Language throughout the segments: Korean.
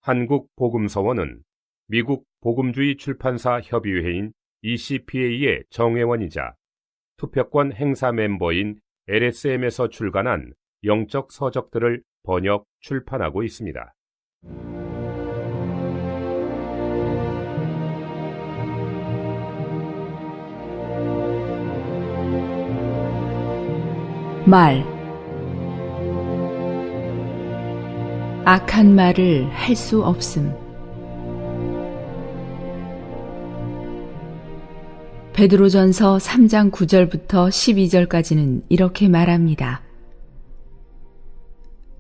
한국복음서원은 미국 복음주의 출판사 협의회인 ECPA의 정회원이자 투표권 행사 멤버인 LSM에서 출간한 영적 서적들을 번역, 출판하고 있습니다. 말. 악한 말을 할 수 없음. 베드로전서 3장 9절부터 12절까지는 이렇게 말합니다.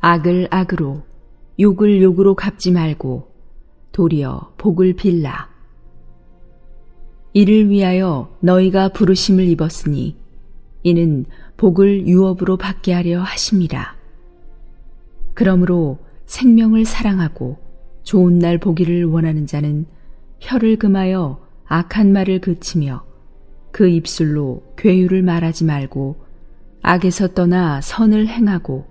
악을 악으로, 욕을 욕으로 갚지 말고 도리어 복을 빌라. 이를 위하여 너희가 부르심을 입었으니 이는 복을 유업으로 받게 하려 하심이라. 그러므로 생명을 사랑하고 좋은 날 보기를 원하는 자는 혀를 금하여 악한 말을 그치며 그 입술로 괴유를 말하지 말고 악에서 떠나 선을 행하고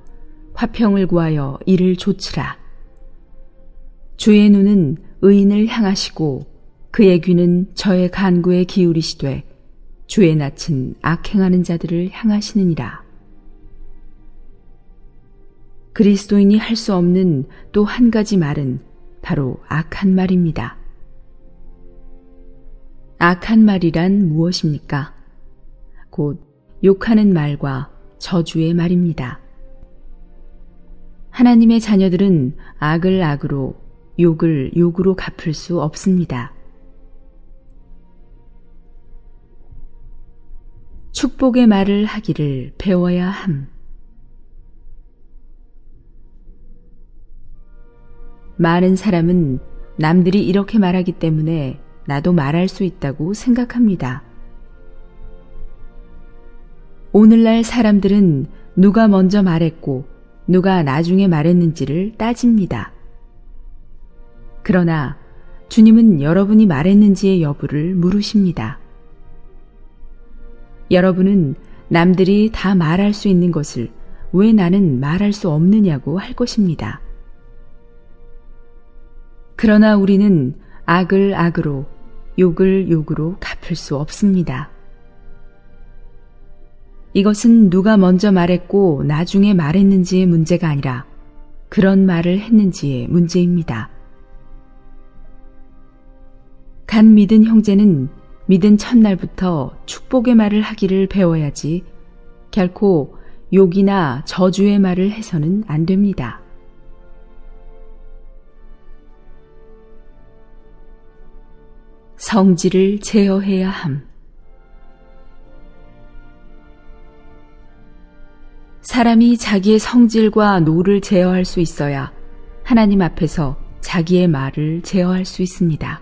화평을 구하여 이를 좇으라. 주의 눈은 의인을 향하시고 그의 귀는 저의 간구에 기울이시되 주의 낯은 악행하는 자들을 향하시느니라. 그리스도인이 할 수 없는 또 한 가지 말은 바로 악한 말입니다. 악한 말이란 무엇입니까? 곧 욕하는 말과 저주의 말입니다. 하나님의 자녀들은 악을 악으로, 욕을 욕으로 갚을 수 없습니다. 축복의 말을 하기를 배워야 함. 많은 사람은 남들이 이렇게 말하기 때문에 나도 말할 수 있다고 생각합니다. 오늘날 사람들은 누가 먼저 말했고 누가 나중에 말했는지를 따집니다. 그러나 주님은 여러분이 말했는지의 여부를 물으십니다. 여러분은 남들이 다 말할 수 있는 것을 왜 나는 말할 수 없느냐고 할 것입니다. 그러나 우리는 악을 악으로, 욕을 욕으로 갚을 수 없습니다. 이것은 누가 먼저 말했고 나중에 말했는지의 문제가 아니라 그런 말을 했는지의 문제입니다. 간 믿은 형제는 믿은 첫날부터 축복의 말을 하기를 배워야지 결코 욕이나 저주의 말을 해서는 안 됩니다. 성질을 제어해야 함. 사람이 자기의 성질과 노를 제어할 수 있어야 하나님 앞에서 자기의 말을 제어할 수 있습니다.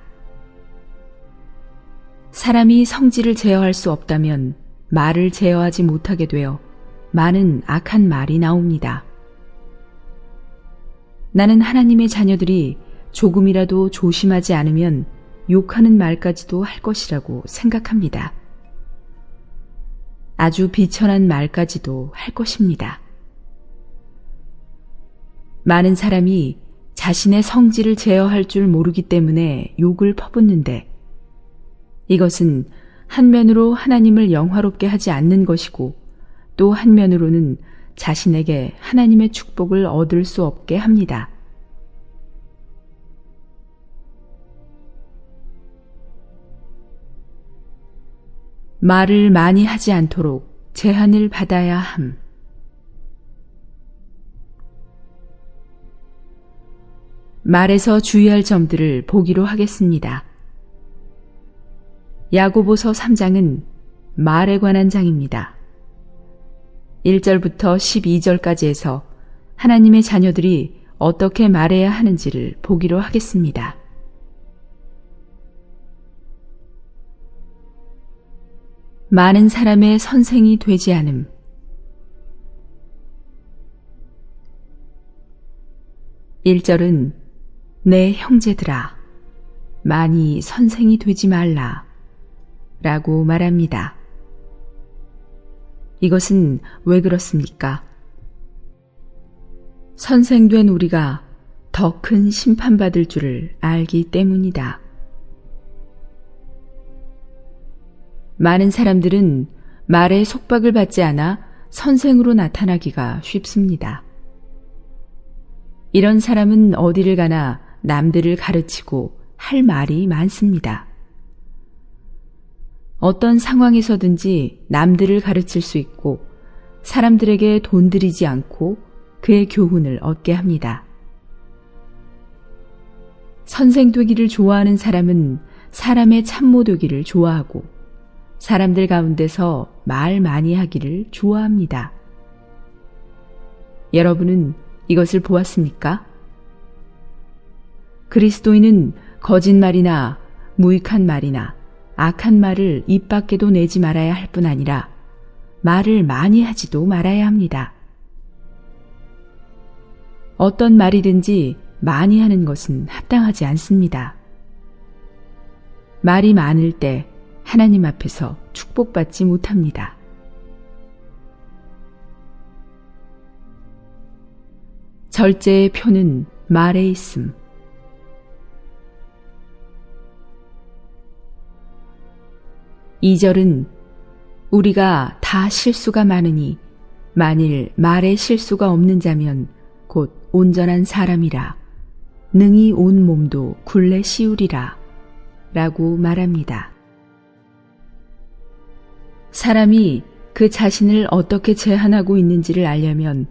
사람이 성질을 제어할 수 없다면 말을 제어하지 못하게 되어 많은 악한 말이 나옵니다. 나는 하나님의 자녀들이 조금이라도 조심하지 않으면 욕하는 말까지도 할 것이라고 생각합니다. 아주 비천한 말까지도 할 것입니다. 많은 사람이 자신의 성질을 제어할 줄 모르기 때문에 욕을 퍼붓는데 이것은 한면으로 하나님을 영화롭게 하지 않는 것이고 또 한면으로는 자신에게 하나님의 축복을 얻을 수 없게 합니다. 말을 많이 하지 않도록 제한을 받아야 함. 말에서 주의할 점들을 보기로 하겠습니다. 야고보서 3장은 말에 관한 장입니다. 1절부터 12절까지 해서 하나님의 자녀들이 어떻게 말해야 하는지를 보기로 하겠습니다. 많은 사람의 선생이 되지 않음. (1절은) 내 형제들아, 많이 선생이 되지 말라 라고 말합니다. 이것은 왜 그렇습니까? 선생된 우리가 더 큰 심판받을 줄을 알기 때문이다. 많은 사람들은 말에 속박을 받지 않아 선생으로 나타나기가 쉽습니다. 이런 사람은 어디를 가나 남들을 가르치고 할 말이 많습니다. 어떤 상황에서든지 남들을 가르칠 수 있고 사람들에게 돈 들이지 않고 그의 교훈을 얻게 합니다. 선생 되기를 좋아하는 사람은 사람의 참모 되기를 좋아하고 사람들 가운데서 말 많이 하기를 좋아합니다. 여러분은 이것을 보았습니까? 그리스도인은 거짓말이나 무익한 말이나 악한 말을 입 밖에도 내지 말아야 할 뿐 아니라 말을 많이 하지도 말아야 합니다. 어떤 말이든지 많이 하는 것은 합당하지 않습니다. 말이 많을 때 하나님 앞에서 축복받지 못합니다. 절제의 표는 말에 있음. 이 절은 우리가 다 실수가 많으니 만일 말에 실수가 없는 자면 곧 온전한 사람이라 능히 온 몸도 굴레 씌우리라 라고 말합니다. 사람이 그 자신을 어떻게 제한하고 있는지를 알려면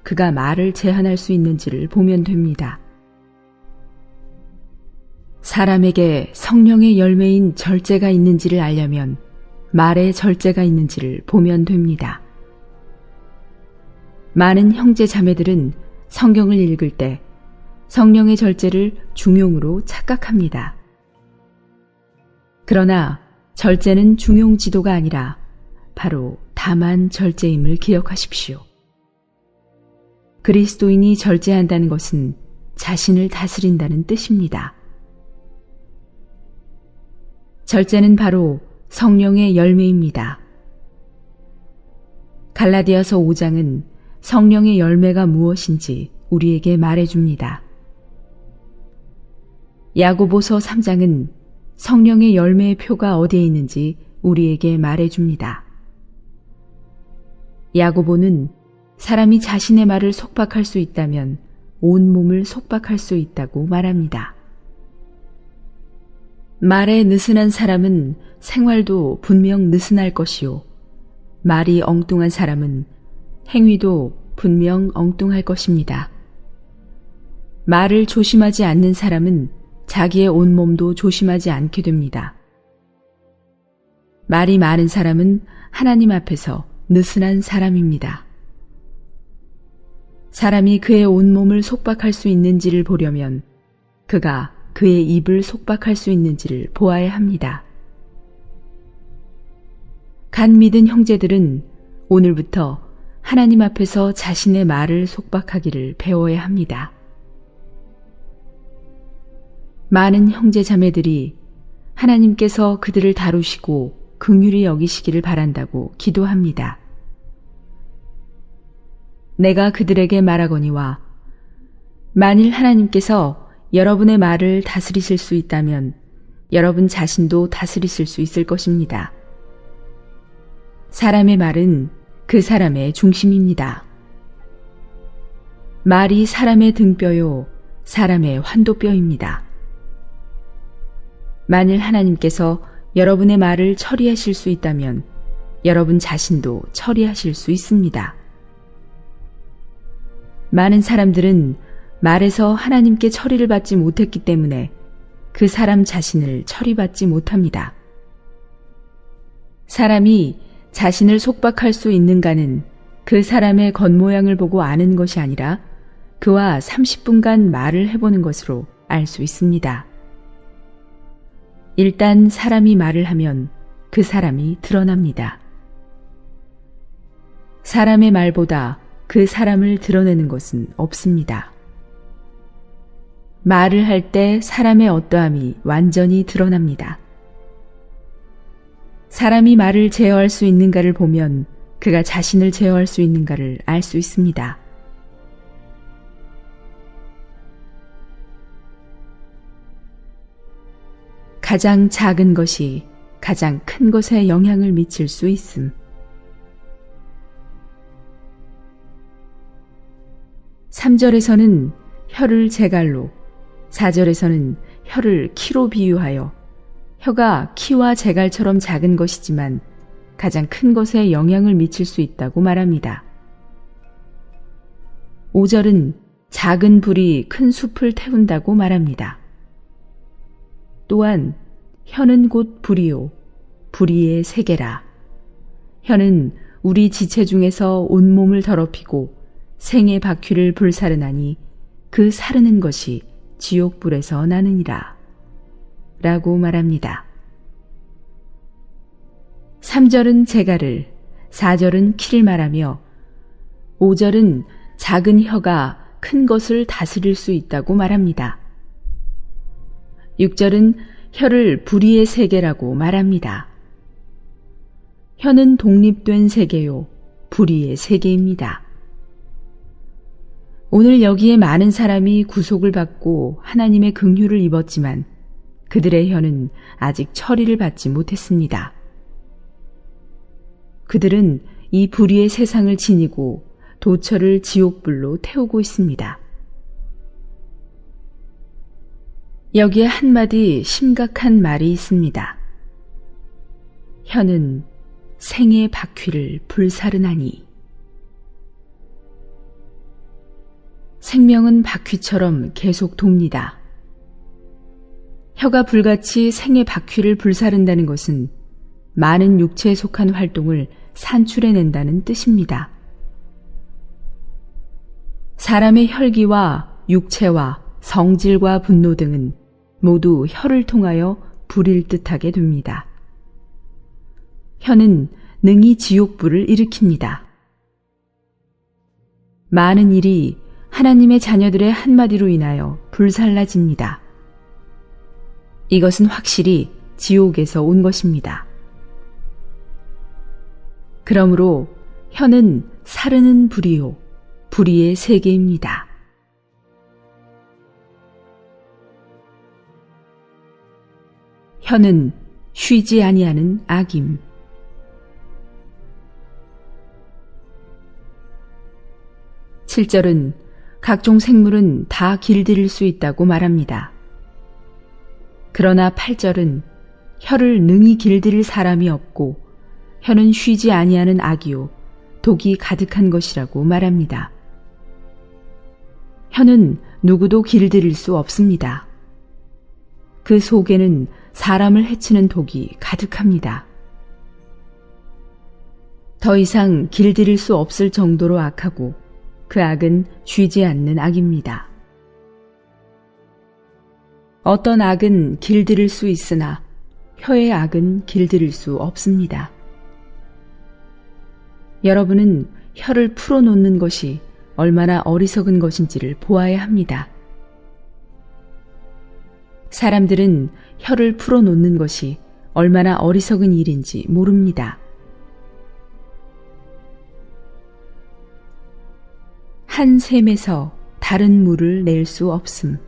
그가 말을 제한할 수 있는지를 보면 됩니다. 사람에게 성령의 열매인 절제가 있는지를 알려면 말에 절제가 있는지를 보면 됩니다. 많은 형제 자매들은 성경을 읽을 때 성령의 절제를 중용으로 착각합니다. 그러나 절제는 중용지도가 아니라 바로 다만 절제임을 기억하십시오. 그리스도인이 절제한다는 것은 자신을 다스린다는 뜻입니다. 절제는 바로 성령의 열매입니다. 갈라디아서 5장은 성령의 열매가 무엇인지 우리에게 말해줍니다. 야고보서 3장은 성령의 열매의 표가 어디에 있는지 우리에게 말해줍니다. 야고보는 사람이 자신의 말을 속박할 수 있다면 온몸을 속박할 수 있다고 말합니다. 말에 느슨한 사람은 생활도 분명 느슨할 것이요. 말이 엉뚱한 사람은 행위도 분명 엉뚱할 것입니다. 말을 조심하지 않는 사람은 자기의 온몸도 조심하지 않게 됩니다. 말이 많은 사람은 하나님 앞에서 느슨한 사람입니다. 사람이 그의 온몸을 속박할 수 있는지를 보려면 그가 그의 입을 속박할 수 있는지를 보아야 합니다. 간 믿은 형제들은 오늘부터 하나님 앞에서 자신의 말을 속박하기를 배워야 합니다. 많은 형제 자매들이 하나님께서 그들을 다루시고 긍휼히 여기시기를 바란다고 기도합니다. 내가 그들에게 말하거니와 만일 하나님께서 여러분의 말을 다스리실 수 있다면 여러분 자신도 다스리실 수 있을 것입니다. 사람의 말은 그 사람의 중심입니다. 말이 사람의 등뼈요, 사람의 환도뼈입니다. 만일 하나님께서 여러분의 말을 처리하실 수 있다면 여러분 자신도 처리하실 수 있습니다. 많은 사람들은 말에서 하나님께 처리를 받지 못했기 때문에 그 사람 자신을 처리받지 못합니다. 사람이 자신을 속박할 수 있는가는 그 사람의 겉모양을 보고 아는 것이 아니라 그와 30분간 말을 해보는 것으로 알 수 있습니다. 일단 사람이 말을 하면 그 사람이 드러납니다. 사람의 말보다 그 사람을 드러내는 것은 없습니다. 말을 할 때 사람의 어떠함이 완전히 드러납니다. 사람이 말을 제어할 수 있는가를 보면 그가 자신을 제어할 수 있는가를 알 수 있습니다. 가장 작은 것이 가장 큰 것에 영향을 미칠 수 있음. 3절에서는 혀를 제갈로, 4절에서는 혀를 키로 비유하여 혀가 키와 제갈처럼 작은 것이지만 가장 큰 것에 영향을 미칠 수 있다고 말합니다. 5절은 작은 불이 큰 숲을 태운다고 말합니다. 또한 혀는 곧 불이요 불의의 세계라. 혀는 우리 지체 중에서 온몸을 더럽히고 생의 바퀴를 불사르나니 그 사르는 것이 지옥불에서 나느니라 라고 말합니다. 3절은 제갈을, 4절은 키를 말하며 5절은 작은 혀가 큰 것을 다스릴 수 있다고 말합니다. 6절은 혀를 불의의 세계라고 말합니다. 혀는 독립된 세계요, 불의의 세계입니다. 오늘 여기에 많은 사람이 구속을 받고 하나님의 긍휼을 입었지만 그들의 혀는 아직 처리를 받지 못했습니다. 그들은 이 불의의 세상을 지니고 도처를 지옥불로 태우고 있습니다. 여기에 한마디 심각한 말이 있습니다. 혀는 생의 바퀴를 불사르나니. 생명은 바퀴처럼 계속 돕니다. 혀가 불같이 생의 바퀴를 불사른다는 것은 많은 육체에 속한 활동을 산출해낸다는 뜻입니다. 사람의 혈기와 육체와 성질과 분노 등은 모두 혀를 통하여 불일 듯하게 됩니다. 혀는 능히 지옥불을 일으킵니다. 많은 일이 하나님의 자녀들의 한마디로 인하여 불살라집니다. 이것은 확실히 지옥에서 온 것입니다. 그러므로 혀는 사르는 불이요 불의의 세계입니다. 혀는 쉬지 아니하는 악임. 7절은 각종 생물은 다 길들일 수 있다고 말합니다. 그러나 8절은 혀를 능히 길들일 사람이 없고 혀는 쉬지 아니하는 악이요 독이 가득한 것이라고 말합니다. 혀는 누구도 길들일 수 없습니다. 그 속에는 사람을 해치는 독이 가득합니다. 더 이상 길들일 수 없을 정도로 악하고 그 악은 쉬지 않는 악입니다. 어떤 악은 길들일 수 있으나 혀의 악은 길들일 수 없습니다. 여러분은 혀를 풀어놓는 것이 얼마나 어리석은 것인지를 보아야 합니다. 사람들은 혀를 풀어놓는 것이 얼마나 어리석은 일인지 모릅니다. 한 샘에서 다른 물을 낼 수 없음.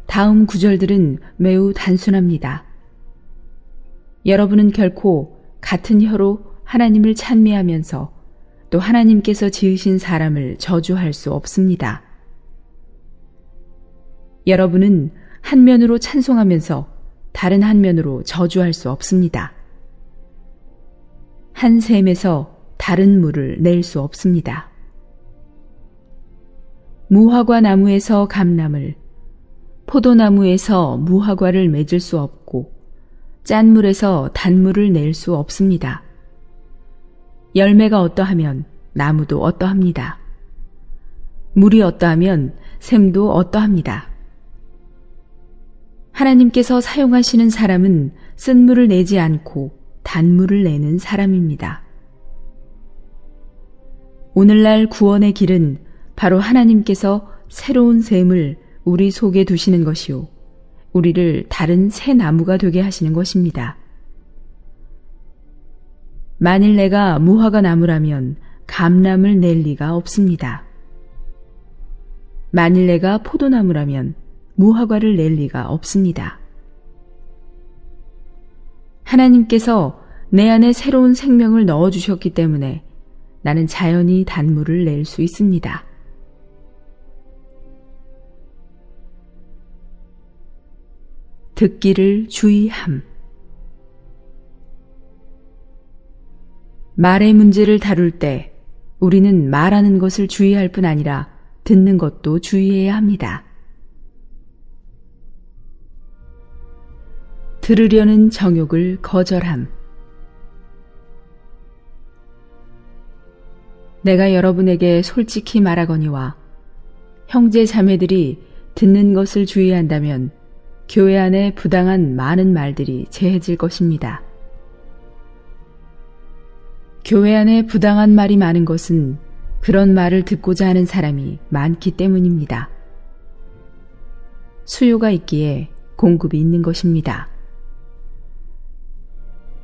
다음 구절들은 매우 단순합니다. 여러분은 결코 같은 혀로 하나님을 찬미하면서 또 하나님께서 지으신 사람을 저주할 수 없습니다. 여러분은 한 면으로 찬송하면서 다른 한 면으로 저주할 수 없습니다. 한 샘에서 다른 물을 낼 수 없습니다. 무화과 나무에서 감람을, 포도나무에서 무화과를 맺을 수 없고 짠물에서 단물을 낼 수 없습니다. 열매가 어떠하면 나무도 어떠합니다. 물이 어떠하면 샘도 어떠합니다. 하나님께서 사용하시는 사람은 쓴물을 내지 않고 단물을 내는 사람입니다. 오늘날 구원의 길은 바로 하나님께서 새로운 샘을 우리 속에 두시는 것이요 우리를 다른 새 나무가 되게 하시는 것입니다. 만일 내가 무화과 나무라면 감람을 낼 리가 없습니다. 만일 내가 포도나무라면 무화과를 낼 리가 없습니다. 하나님께서 내 안에 새로운 생명을 넣어주셨기 때문에 나는 자연히 단물을 낼 수 있습니다. 듣기를 주의함. 말의 문제를 다룰 때 우리는 말하는 것을 주의할 뿐 아니라 듣는 것도 주의해야 합니다. 들으려는 정욕을 거절함. 내가 여러분에게 솔직히 말하거니와 형제 자매들이 듣는 것을 주의한다면 교회 안에 부당한 많은 말들이 제해질 것입니다. 교회 안에 부당한 말이 많은 것은 그런 말을 듣고자 하는 사람이 많기 때문입니다. 수요가 있기에 공급이 있는 것입니다.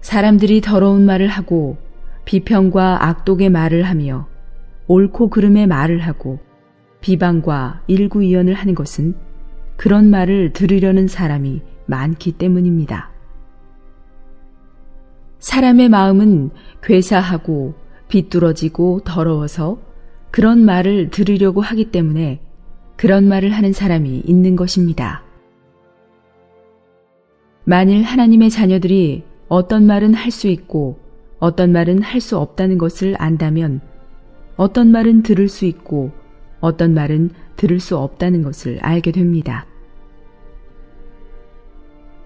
사람들이 더러운 말을 하고 비평과 악독의 말을 하며 옳고 그름의 말을 하고 비방과 일구이연을 하는 것은 그런 말을 들으려는 사람이 많기 때문입니다. 사람의 마음은 괴사하고 비뚤어지고 더러워서 그런 말을 들으려고 하기 때문에 그런 말을 하는 사람이 있는 것입니다. 만일 하나님의 자녀들이 어떤 말은 할 수 있고 어떤 말은 할 수 없다는 것을 안다면 어떤 말은 들을 수 있고 어떤 말은 들을 수 없다는 것을 알게 됩니다.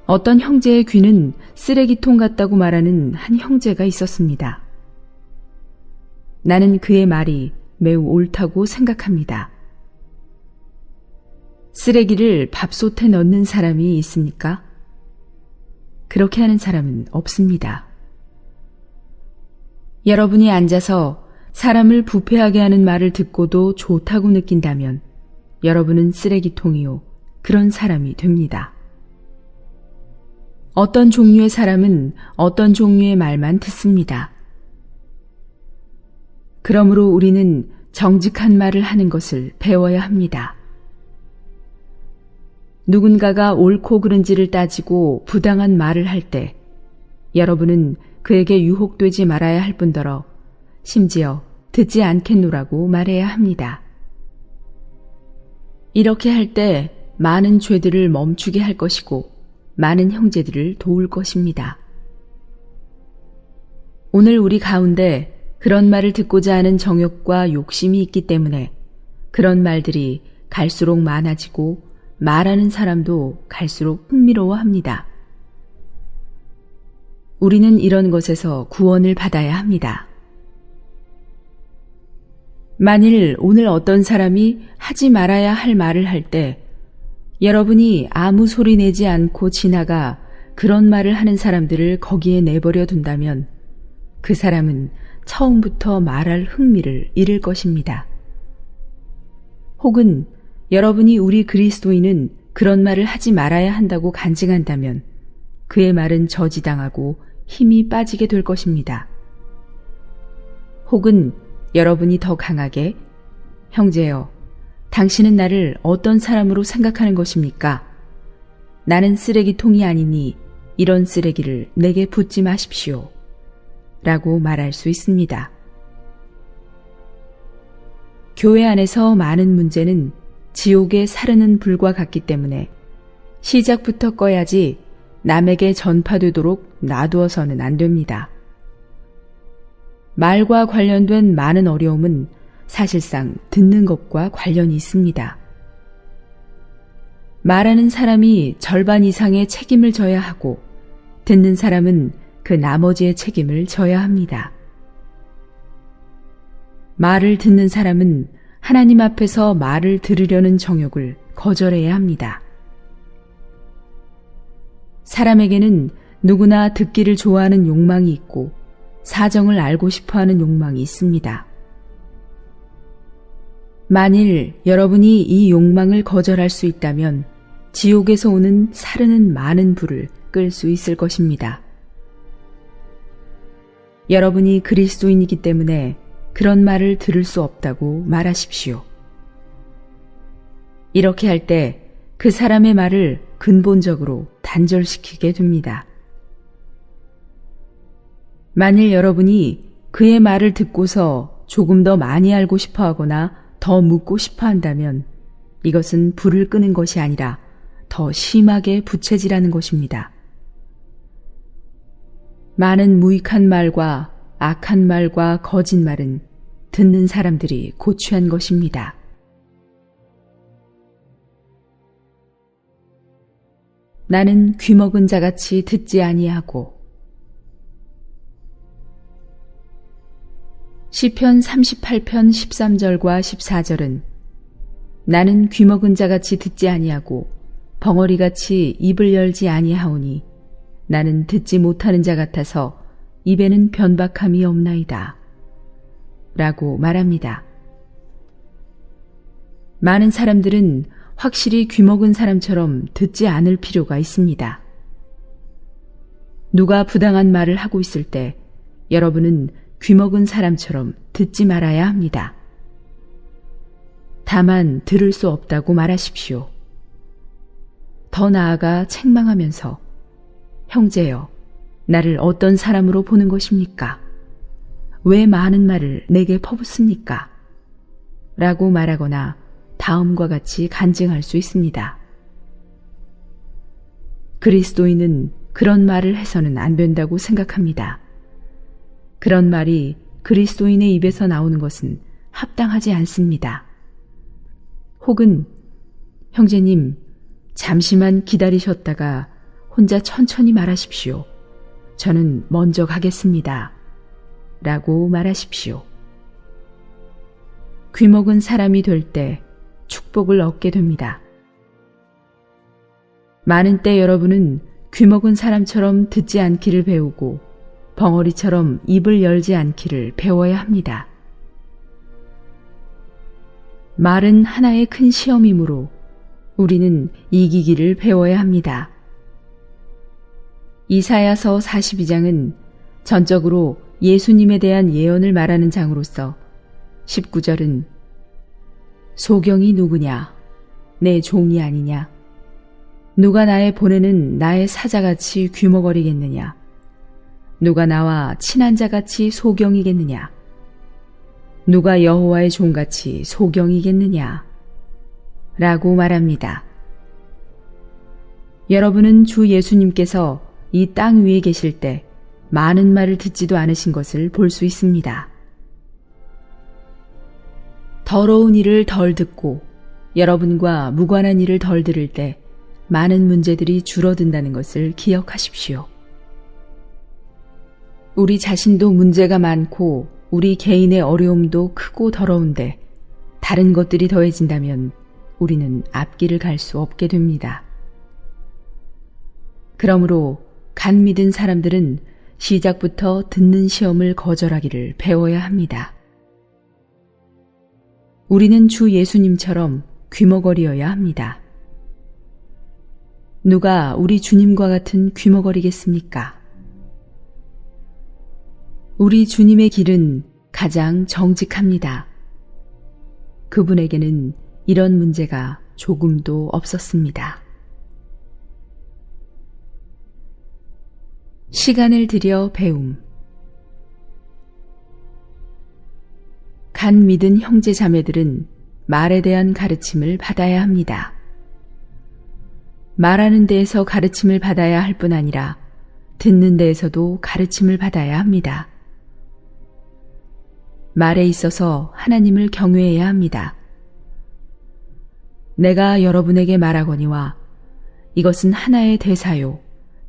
어떤 형제의 귀는 쓰레기통 같다고 말하는 한 형제가 있었습니다. 나는 그의 말이 매우 옳다고 생각합니다. 쓰레기를 밥솥에 넣는 사람이 있습니까? 그렇게 하는 사람은 없습니다. 여러분이 앉아서 사람을 부패하게 하는 말을 듣고도 좋다고 느낀다면 여러분은 쓰레기통이요, 그런 사람이 됩니다. 어떤 종류의 사람은 어떤 종류의 말만 듣습니다. 그러므로 우리는 정직한 말을 하는 것을 배워야 합니다. 누군가가 옳고 그른지를 따지고 부당한 말을 할 때 여러분은 그에게 유혹되지 말아야 할 뿐더러 심지어 듣지 않겠노라고 말해야 합니다. 이렇게 할 때 많은 죄들을 멈추게 할 것이고 많은 형제들을 도울 것입니다. 오늘 우리 가운데 그런 말을 듣고자 하는 정욕과 욕심이 있기 때문에 그런 말들이 갈수록 많아지고 말하는 사람도 갈수록 흥미로워합니다. 우리는 이런 것에서 구원을 받아야 합니다. 만일 오늘 어떤 사람이 하지 말아야 할 말을 할 때 여러분이 아무 소리 내지 않고 지나가 그런 말을 하는 사람들을 거기에 내버려 둔다면 그 사람은 처음부터 말할 흥미를 잃을 것입니다. 혹은 여러분이 우리 그리스도인은 그런 말을 하지 말아야 한다고 간증한다면 그의 말은 저지당하고 힘이 빠지게 될 것입니다. 혹은 여러분이 더 강하게 형제여, 당신은 나를 어떤 사람으로 생각하는 것입니까? 나는 쓰레기통이 아니니 이런 쓰레기를 내게 붓지 마십시오. 라고 말할 수 있습니다. 교회 안에서 많은 문제는 지옥에 사르는 불과 같기 때문에 시작부터 꺼야지 남에게 전파되도록 놔두어서는 안 됩니다. 말과 관련된 많은 어려움은 사실상 듣는 것과 관련이 있습니다. 말하는 사람이 절반 이상의 책임을 져야 하고 듣는 사람은 그 나머지의 책임을 져야 합니다. 말을 듣는 사람은 하나님 앞에서 말을 들으려는 정욕을 거절해야 합니다. 사람에게는 누구나 듣기를 좋아하는 욕망이 있고 사정을 알고 싶어하는 욕망이 있습니다. 만일 여러분이 이 욕망을 거절할 수 있다면 지옥에서 오는 사르는 많은 불을 끌 수 있을 것입니다. 여러분이 그리스도인이기 때문에 그런 말을 들을 수 없다고 말하십시오. 이렇게 할 때 그 사람의 말을 근본적으로 단절시키게 됩니다. 만일 여러분이 그의 말을 듣고서 조금 더 많이 알고 싶어 하거나 더 묻고 싶어 한다면 이것은 불을 끄는 것이 아니라 더 심하게 부채질하는 것입니다. 많은 무익한 말과 악한 말과 거짓말은 듣는 사람들이 고취한 것입니다. 나는 귀먹은 자같이 듣지 아니하고 시편 38편 13절과 14절은 나는 귀먹은 자같이 듣지 아니하고 벙어리같이 입을 열지 아니하오니 나는 듣지 못하는 자 같아서 입에는 변박함이 없나이다 라고 말합니다. 많은 사람들은 확실히 귀먹은 사람처럼 듣지 않을 필요가 있습니다. 누가 부당한 말을 하고 있을 때 여러분은 귀먹은 사람처럼 듣지 말아야 합니다. 다만 들을 수 없다고 말하십시오. 더 나아가 책망하면서 형제여, 나를 어떤 사람으로 보는 것입니까? 왜 많은 말을 내게 퍼붓습니까? 라고 말하거나 다음과 같이 간증할 수 있습니다. 그리스도인은 그런 말을 해서는 안 된다고 생각합니다. 그런 말이 그리스도인의 입에서 나오는 것은 합당하지 않습니다. 혹은 형제님, 잠시만 기다리셨다가 혼자 천천히 말하십시오. 저는 먼저 가겠습니다. 라고 말하십시오. 귀먹은 사람이 될 때 축복을 얻게 됩니다. 많은 때 여러분은 귀먹은 사람처럼 듣지 않기를 배우고 벙어리처럼 입을 열지 않기를 배워야 합니다. 말은 하나의 큰 시험이므로 우리는 이기기를 배워야 합니다. 이사야서 42장은 전적으로 예수님에 대한 예언을 말하는 장으로서 19절은 소경이 누구냐? 내 종이 아니냐? 누가 나의 보내는 나의 사자같이 귀머거리겠느냐? 누가 나와 친한 자같이 소경이겠느냐? 누가 여호와의 종같이 소경이겠느냐? 라고 말합니다. 여러분은 주 예수님께서 이 땅 위에 계실 때 많은 말을 듣지도 않으신 것을 볼 수 있습니다. 더러운 일을 덜 듣고 여러분과 무관한 일을 덜 들을 때 많은 문제들이 줄어든다는 것을 기억하십시오. 우리 자신도 문제가 많고 우리 개인의 어려움도 크고 더러운데 다른 것들이 더해진다면 우리는 앞길을 갈 수 없게 됩니다. 그러므로 간 믿은 사람들은 시작부터 듣는 시험을 거절하기를 배워야 합니다. 우리는 주 예수님처럼 귀머거리여야 합니다. 누가 우리 주님과 같은 귀머거리겠습니까? 우리 주님의 길은 가장 정직합니다. 그분에게는 이런 문제가 조금도 없었습니다. 시간을 들여 배움. 간 믿은 형제 자매들은 말에 대한 가르침을 받아야 합니다. 말하는 데에서 가르침을 받아야 할 뿐 아니라 듣는 데에서도 가르침을 받아야 합니다. 말에 있어서 하나님을 경외해야 합니다. 내가 여러분에게 말하거니와 이것은 하나의 대사요,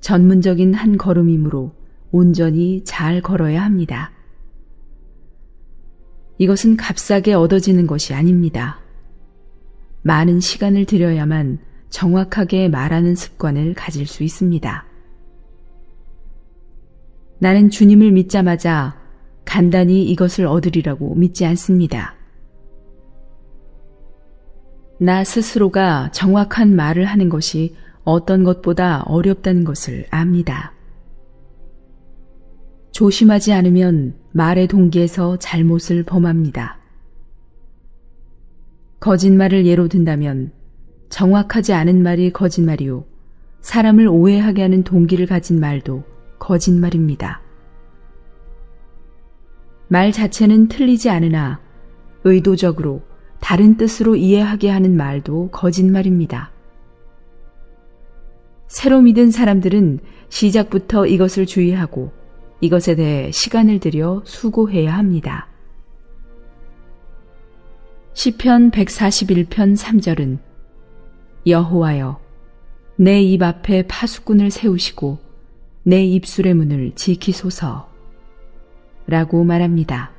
전문적인 한 걸음이므로 온전히 잘 걸어야 합니다. 이것은 값싸게 얻어지는 것이 아닙니다. 많은 시간을 들여야만 정확하게 말하는 습관을 가질 수 있습니다. 나는 주님을 믿자마자 간단히 이것을 얻으리라고 믿지 않습니다. 나 스스로가 정확한 말을 하는 것이 어떤 것보다 어렵다는 것을 압니다. 조심하지 않으면 말의 동기에서 잘못을 범합니다. 거짓말을 예로 든다면 정확하지 않은 말이 거짓말이요. 사람을 오해하게 하는 동기를 가진 말도 거짓말입니다. 말 자체는 틀리지 않으나 의도적으로 다른 뜻으로 이해하게 하는 말도 거짓말입니다. 새로 믿은 사람들은 시작부터 이것을 주의하고 이것에 대해 시간을 들여 수고해야 합니다. 시편 141편 3절은 여호와여, 내 입 앞에 파수꾼을 세우시고 내 입술의 문을 지키소서 라고 말합니다.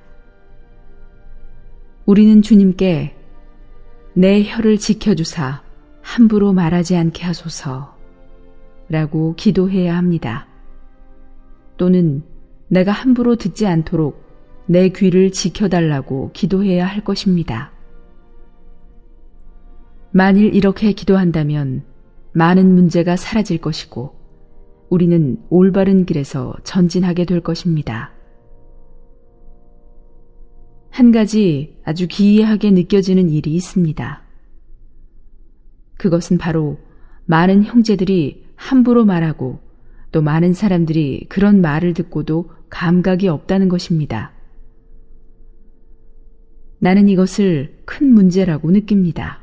우리는 주님께 내 혀를 지켜주사 함부로 말하지 않게 하소서 라고 기도해야 합니다. 또는 내가 함부로 듣지 않도록 내 귀를 지켜달라고 기도해야 할 것입니다. 만일 이렇게 기도한다면 많은 문제가 사라질 것이고 우리는 올바른 길에서 전진하게 될 것입니다. 한 가지 아주 기이하게 느껴지는 일이 있습니다. 그것은 바로 많은 형제들이 함부로 말하고 또 많은 사람들이 그런 말을 듣고도 감각이 없다는 것입니다. 나는 이것을 큰 문제라고 느낍니다.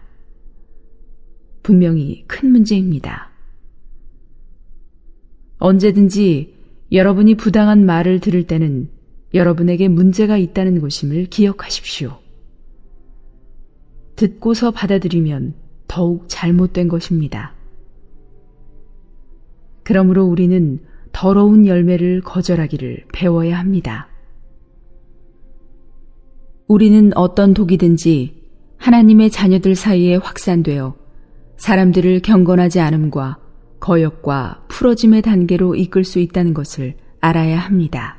분명히 큰 문제입니다. 언제든지 여러분이 부당한 말을 들을 때는 여러분에게 문제가 있다는 것임을 기억하십시오. 듣고서 받아들이면 더욱 잘못된 것입니다. 그러므로 우리는 더러운 열매를 거절하기를 배워야 합니다. 우리는 어떤 독이든지 하나님의 자녀들 사이에 확산되어 사람들을 경건하지 않음과 거역과 풀어짐의 단계로 이끌 수 있다는 것을 알아야 합니다.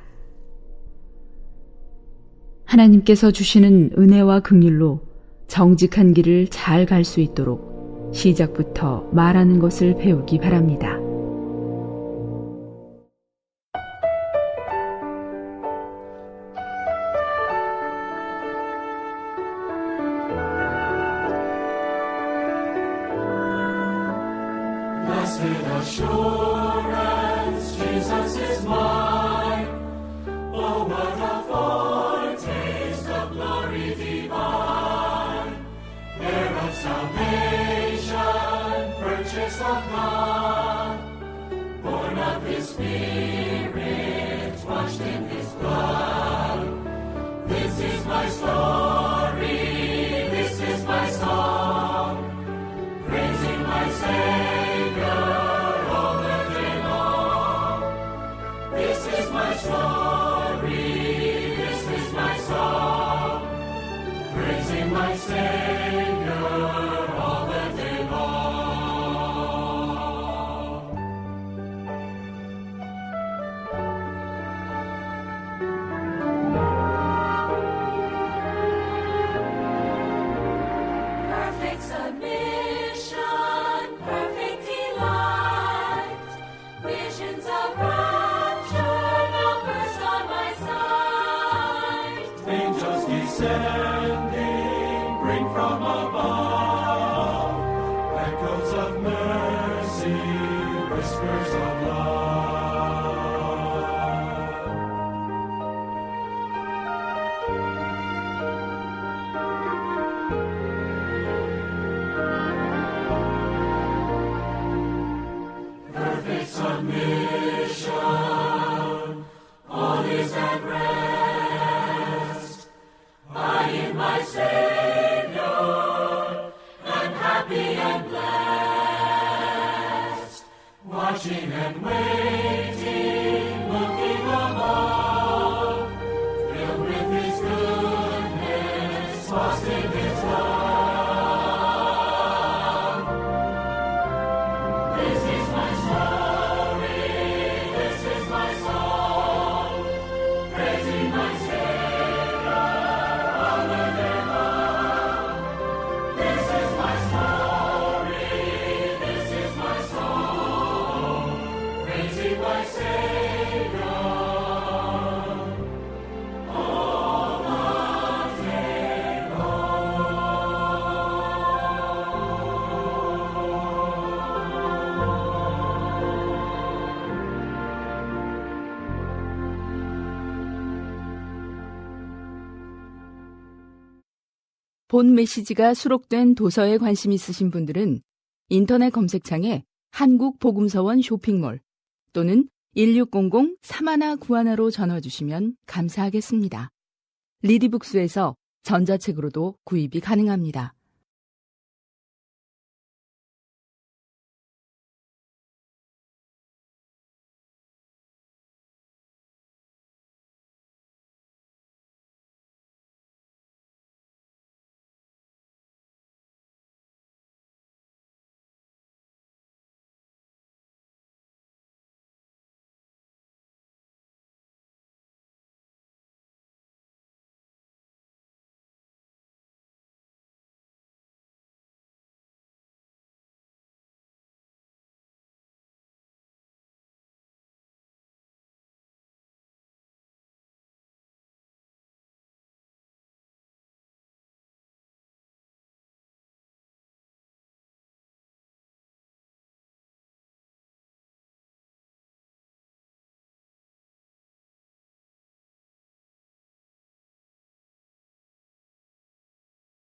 하나님께서 주시는 은혜와 긍휼로 정직한 길을 잘 갈 수 있도록 시작부터 말하는 것을 배우기 바랍니다. Blessed assurance, Jesus is mine. Oh, what a foretaste of glory divine. Heir of salvation, purchase of God. Born of His Spirit, washed in His blood. This is my story, this is my song. Praising my Savior all the day long. This is my story, this is my song. Praising my Savior all the day long. Perfect submission, perfect delight. Visions of rapture now burst on my sight. Angels descending, bring from above echoes of mercy, whispers of love. Perfect submission, all is at rest. I in my Savior am happy and blessed. Watching and waiting, looking above, filled with His goodness, lost in His love. This is my story, this is my song, praising 본 메시지가 수록된 도서에 관심 있으신 분들은 인터넷 검색창에 한국복음서원 쇼핑몰 또는 1600-3191로 전화 주시면 감사하겠습니다. 리디북스에서 전자책으로도 구입이 가능합니다.